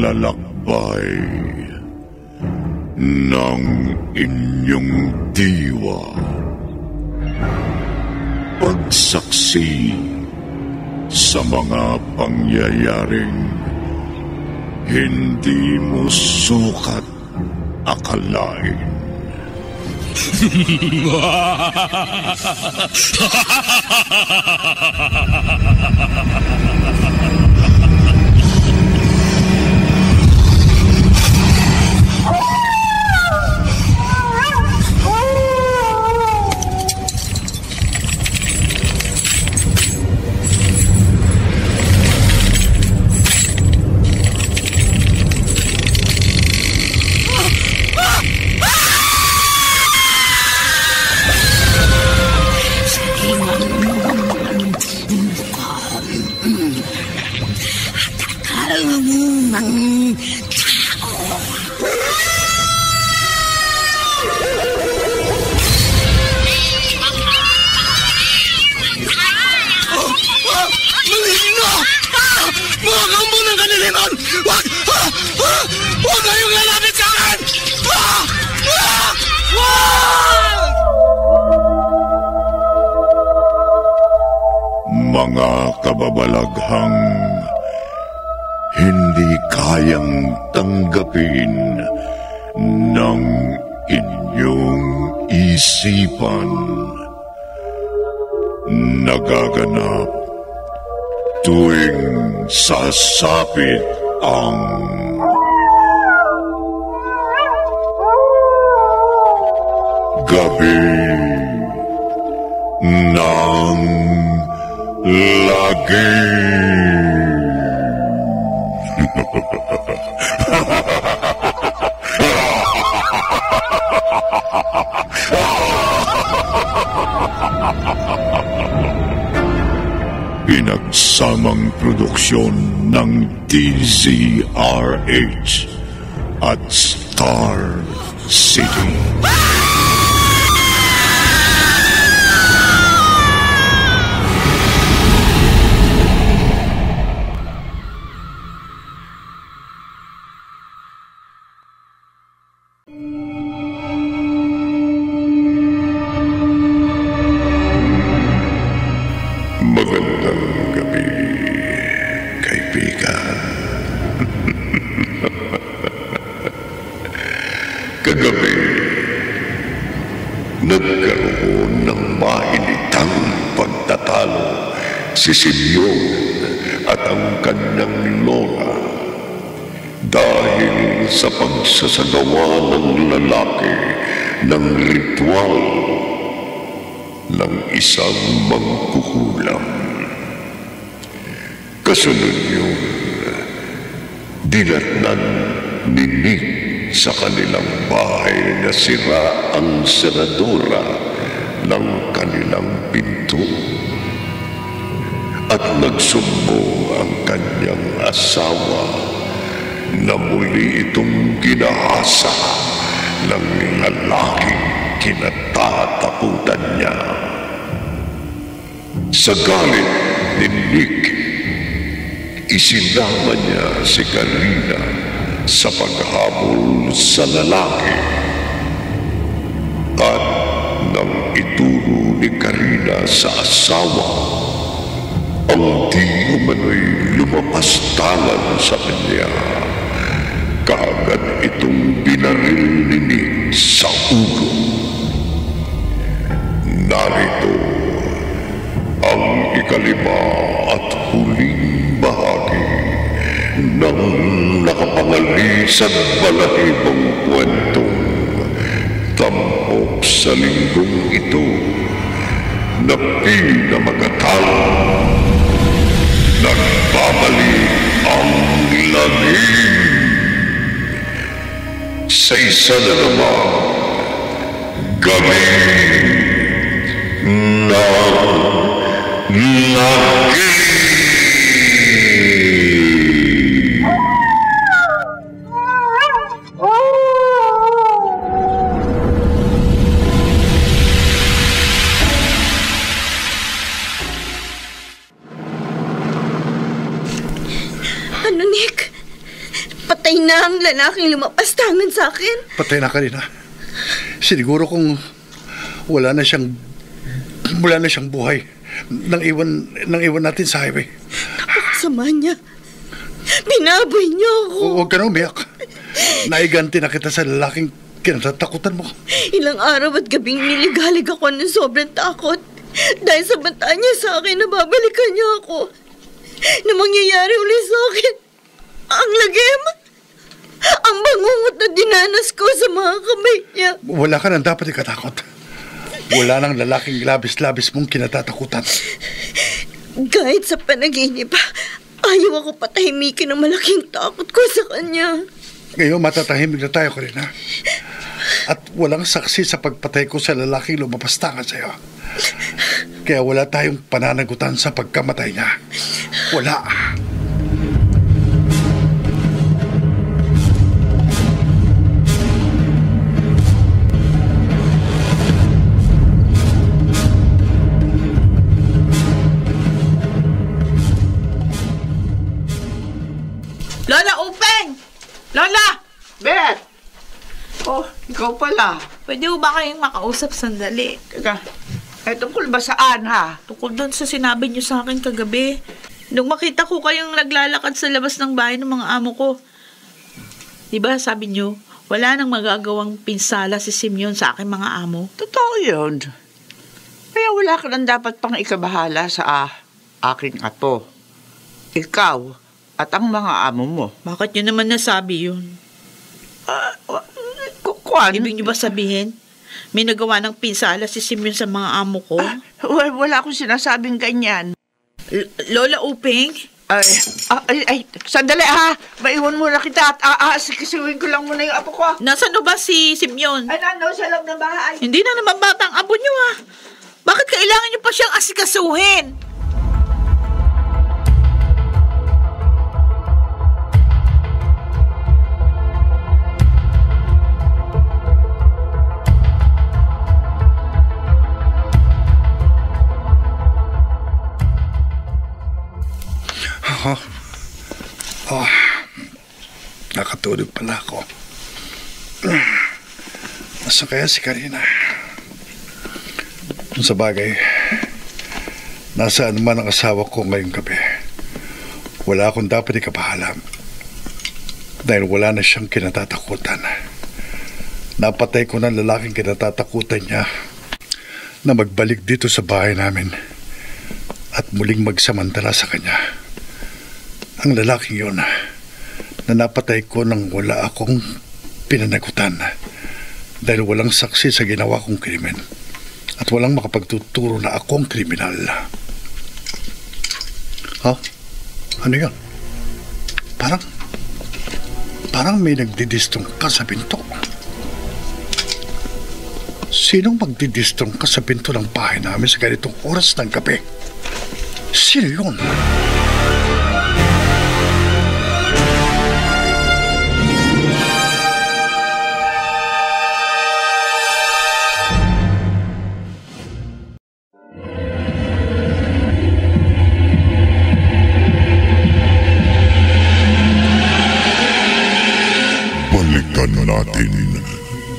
paglalakbay ng inyong diwa. Pagsaksi sa mga pangyayaring hindi mo sukat akalain. Huwag kayong lalapit sa akin! Mga kababalaghang hindi kayang tanggapin ng inyong isipan, nagaganap tuwing sasapit ang gabi ng lagi. Pinagsamang produksyon ng DZRH at Star City. Magandang gabi, kaibigan. Kagabi, nagkaroon ng mainitang pagtatalo si Simeon at ang kanyang lola dahil sa pagsasagawa ng lalaki ng ritual ng isang mangkukulam. Kasunod yun, dinatnan ni Nick sa kanilang bahay na sira ang seradura ng kanilang pinto at nagsumbong ang kanyang asawa na muli itong ginahasa ng lalaking kinatatakutan niya. Sa galit ni Nick, isinama niya si Karina sa paghabol sa lalaki. At nang ituro ni Karina sa asawa ang di umano'y lumapastangan sa kanya, kaagad itong binaril ni Nick sa ulo. Narito ang ikalima at huling bahagi ng nakapangalisang balahibong kwentong tampok sa linggong ito na pinamagatang Nagbabalik ang langit sa isa na naman gabi ng lagi. ang lalaking lumapastangan sa akin. Patay na, Karina. Siguro kung wala na siyang buhay nang iwan natin sa highway. Napakasama niya. Binaboy niya ako. Huwag ka na umiyak. Naiganti na kita sa lalaking kinatatakutan mo. Ilang araw at gabing niligalig ako ng sobrang takot. Dahil sa banta niya sa akin na babalikan niya ako. Na mangyayari ulit sa akin. Ang lagim. Ang bangungot na dinanas ko sa mga kamay niya. Wala ka nang dapat ikatakot. Wala nang lalaking labis-labis mong kinatatakutan. Kahit sa panaginip, ayaw ako patahimikin ang malaking takot ko sa kanya. Ngayon matatahimik na tayo, Karina. At walang saksi sa pagpatay ko sa lalaking lumapastangan sa'yo. Kaya wala tayong pananagutan sa pagkamatay niya. Wala. Lola, open! Lola! Beth! Oh, ikaw pala. Pwede ba kayong makausap sandali? Teka, tungkol ba saan, ha? Tungkol doon sa sinabi niyo sa akin kagabi. Nung makita ko kayong naglalakad sa labas ng bahay ng mga amo ko. Diba sabi niyo, wala nang magagawang pinsala si Simeon sa aking mga amo? Totoo yun. Kaya wala ka nang dapat pang ikabahala sa aking apo. Ikaw at ang mga amo mo. Bakit niyo naman nasabi yun? Kuan? Ibig niyo ba sabihin, may nagawa ng pinsala si Simeon sa mga amo ko? Wala akong sinasabing ganyan. Lola Uping? Ay, sandali ha. Maiwan muna kita at sikisuhin ko lang muna yung apo ko. Nasaan ba si Simeon? Ay, nandun sa loob ng bahay. Hindi na naman bata ang abo niyo Bakit kailangan niyo pa siyang asikasuhin? Nakatulog pala ako. Nasaan kaya si Karina? Sa bagay, nasaan man ang asawa ko ngayong gabi. Wala akong dapat ikapahalam. Dahil wala na siyang kinatatakutan. Napatay ko ng lalaking kinatatakutan niya na magbalik dito sa bahay namin at muling magsamantala sa kanya. Ang lalaking yun na napatay ko nang wala akong pinanagutan dahil walang saksi sa ginawa kong krimen at walang makapagtuturo na akong kriminal. Ano yun? Parang may nagdidistrong ka sa pinto. Sinong magdidistrong ka sa pinto ng bahay namin sa ganitong oras ng gabi? Sino yun? Balikan natin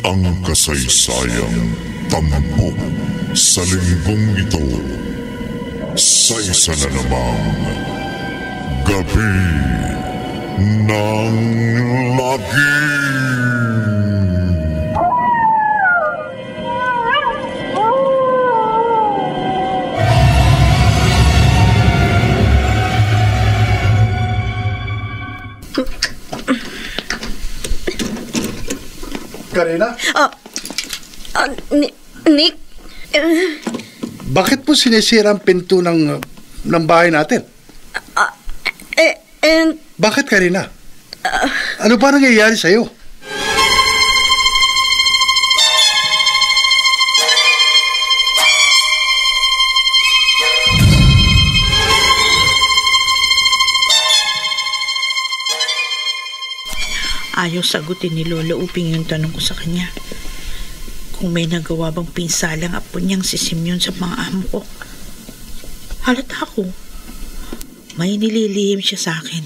ang kasaysayang tampok sa linggong ito sa isa na namang Gabi ng Lagim. Karina? Nick? Bakit po sinisira ang pinto ng bahay natin? Bakit, Karina? Ano ba nangyayari sa'yo? Ayaw sagutin ni Lola Uping yung tanong ko sa kanya. Kung may nagawa bang pinsalang apo niyang si Simeon sa mga amo ko. Halata ako. May nililihim siya sa akin.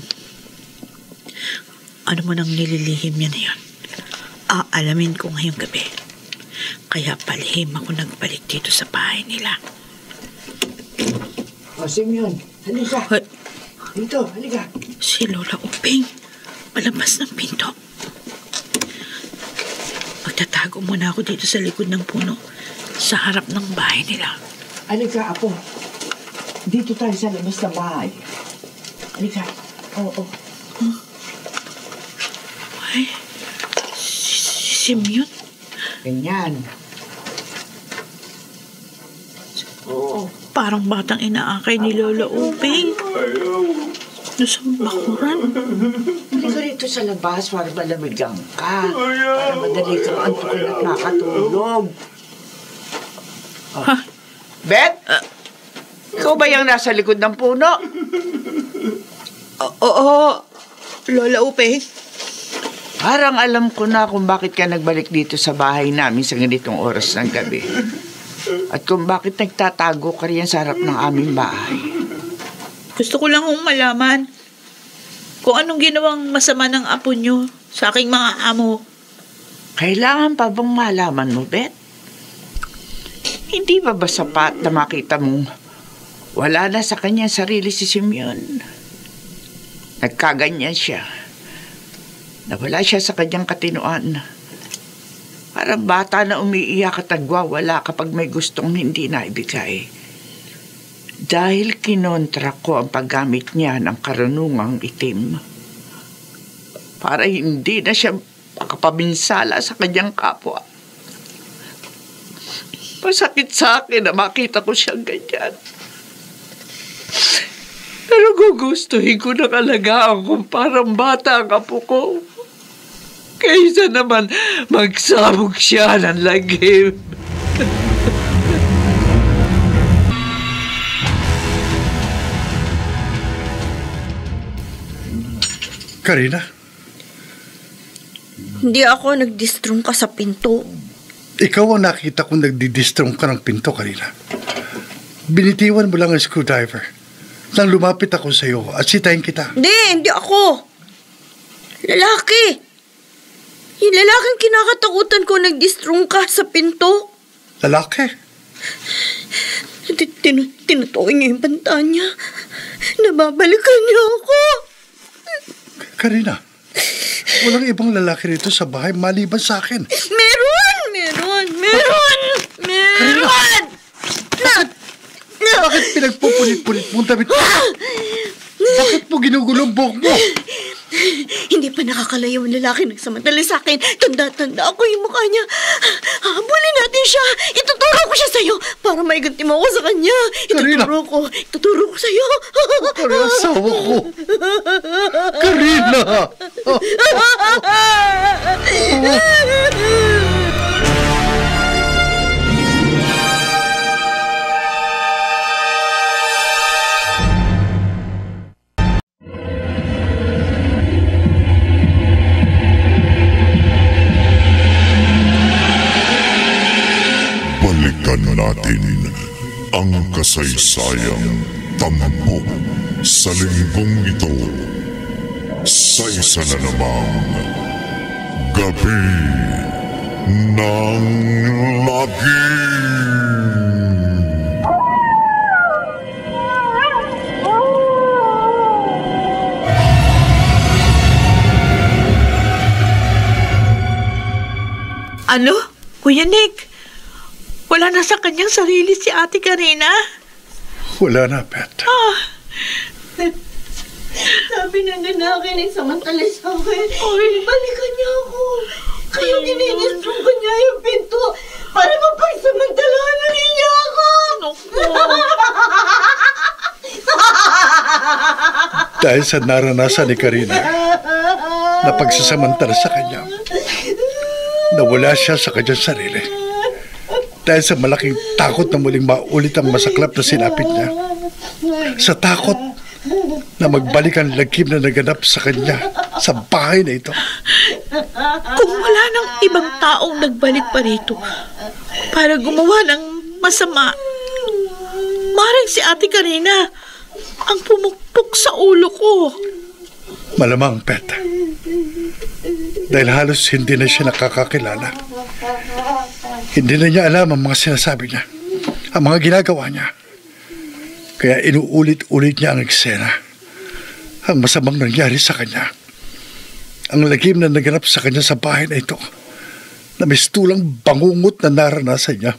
ano mo nang nililihim niya na yun. Aalamin ko ngayong gabi. Kaya palihim ako nagbalik dito sa bahay nila. Simeon, halika. Hoy, Dito, halika. si Lola Uping, malabas ng pinto. Magtatago muna ako dito sa likod ng puno, sa harap ng bahay nila. Halika, Apo. Dito tayo sa labas ng bahay. Halika. Oo. Ay, si Simeon? Ganyan. Oo. Parang batang inaakay ni Lola Uping. Doon sa bakuran. Halika rito sa labas para malamigan ka. Para madali kang antukin at makatulog. Ha? Bet? Ikaw ba yung nasa likod ng puno? Oo, Lola Uping. Parang alam ko na kung bakit ka nagbalik dito sa bahay namin sa ganitong oras ng gabi. At kung bakit nagtatago ka riyan sa harap ng aming bahay. Gusto ko lang malaman kung anong ginawang masama ng apo nyo sa aking mga amo. Kailangan pa bang malaman mo, Bet? Hindi ba sapat na makita mong wala na sa kanyang sarili si Simeon? Nagkaganyan siya. Nawala siya sa kanyang katinuan. Parang bata na umiiyak at nagwawala kapag may gustong hindi naibigay. Dahil kinontra ko ang paggamit niya ng karunungang itim. Para hindi na siya makapabinsala sa kanyang kapwa. Masakit sa akin na makita ko siyang ganyan. Pero gugustuhin ko ng alagaan kung parang bata ang apo ko. Kaysa naman magsabog siya ng lagim. Karina, Hindi ako nagdistrong ka sa pinto. ikaw ang nakita kong nagdidistrong ka ng pinto, Karina. Binitiwan mo lang ang screwdriver nang lumapit ako sa iyo at sitahin kita. Hindi ako. Lalaki. Yung lalaking kinakatakutan ko nagdistrong ka sa pinto. Lalaki? Tinutukoy niya yung banta niya. Nababalikan niya ako. Karina, walang ibang lalaki rito sa bahay maliban sa akin. Meron! Bakit pinagpupulit-pulit mong damit? Bakit mo ginugulo ang buhok mo? Hindi pa nakakalayo ang lalaki nagsamantala sa akin. Tanda-tanda ako yung mukha niya. Habulin natin siya. Ituturo ko siya sa'yo para maiganti mo ako sa kanya. Ituturo ko sa'yo. Karina, asawa ko. Karina! Balikan natin ang kasaysayang tampok sa linggong ito sa isa na namang Gabi ng Lagim. Ano? Kuya Nick? Wala na sa kanyang sarili si Ate Karina? Wala na, Pat. Sabi ng lalaki nagsamantala sa akin. Balikan niya ako. Kaya ginigistrong ko niya yung pinto para mapagsamantalahan na niya ako. Dahil sa naranasan ni Karina na pagsasamantala sa kanya, nawala siya sa kanyang sarili. Dahil sa malaking takot na muling maulit ang masaklap na sinapit niya. Sa takot na magbalik ang lagim na naganap sa kanya sa bahay na ito. Kung wala nang ibang taong nagbalik pa rito para gumawa ng masama, maring si Ate Karina ang pumukpok sa ulo ko. Malamang, Pet. dahil halos hindi na siya nakakakilala. Hindi na niya alam ang mga sinasabi niya, ang mga ginagawa niya. Kaya inuulit-ulit niya ang eksena, ang masamang nangyari sa kanya, ang lagim na naganap sa kanya sa bahay na ito, na mistulang bangungot na naranasan niya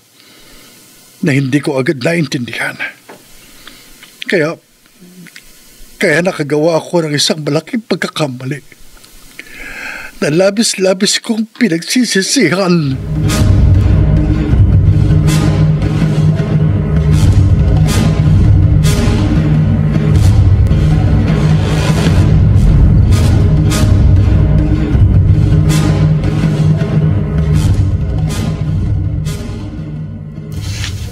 na hindi ko agad naintindihan. Kaya nakagawa ako ng isang malaking pagkakamali na labis-labis kong pinagsisisihan.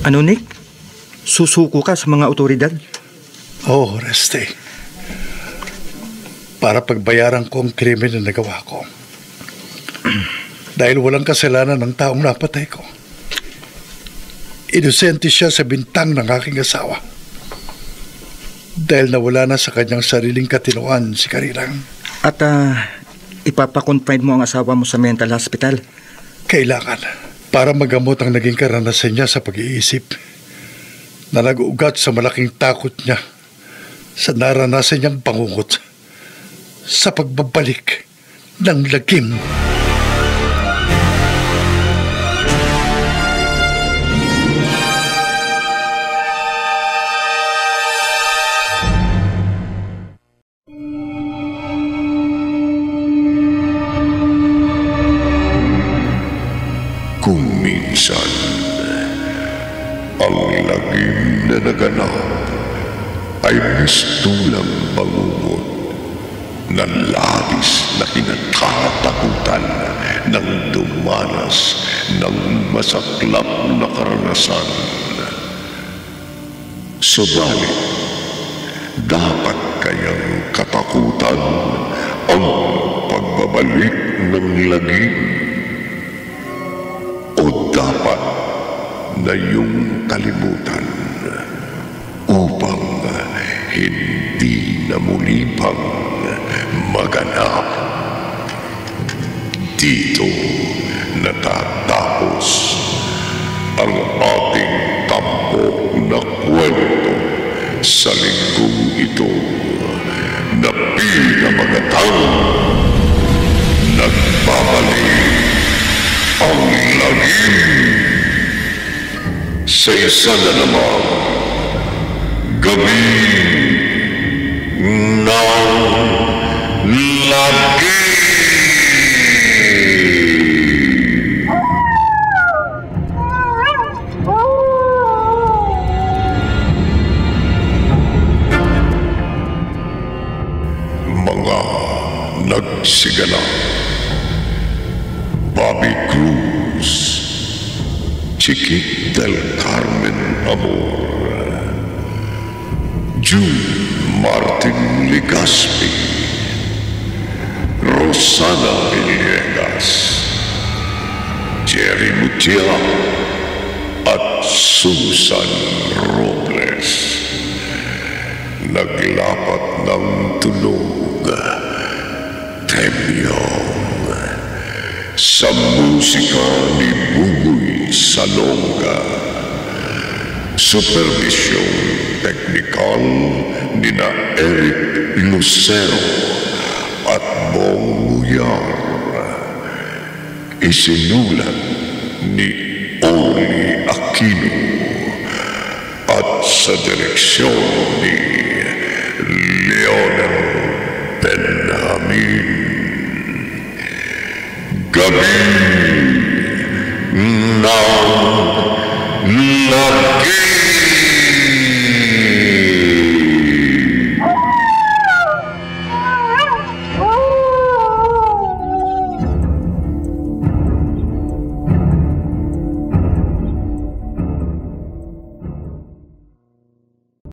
Ano, Nick? Susuko ka sa mga otoridad? Oo, Reste. Para pagbayaran ko ang krimen na nagawa ko. Dahil walang kasalanan ng taong napatay ko. Inosente siya sa bintang ng aking asawa. Dahil nawala na sa kanyang sariling katinoan si Karilang. At ipapakonfine mo ang asawa mo sa mental hospital? Kailangan. Para magamot ang naging karanasan niya sa pag-iisip na nag-ugat sa malaking takot niya sa naranasan niyang bangungot sa pagbabalik ng lagim. Kung minsan, ang lagim na naganap ay mistulang bangungot na labis na kinatatakutan ng dumanas ng masaklap na karanasan. Subalit, dapat kayang katakutan ang pagbabalik ng lagim? O dapat na iyong kalimutan upang hindi na muli pang maganap? Dito natatapos ang ating tampok na kwento sa linggong ito na pinamagatang Nagbabalik ang lagim sa isa na namang gabi ng lagim. Mga nagsigala: Bobby Cruz, Chiquit del Carmen Amor, June Martin Legaspi, Rosana Villegas, Jerry Mutia, at Susan Robles. Naglapat ng tunog, Temyong, sa musika ni Bugoy Salonga. Supervisyong teknikal ni na Eric Lucero at Bong Muyar. Isinulat ni Oli Aquino at sa direksyon ni Leonel Benjamin. Gabi ng lagim.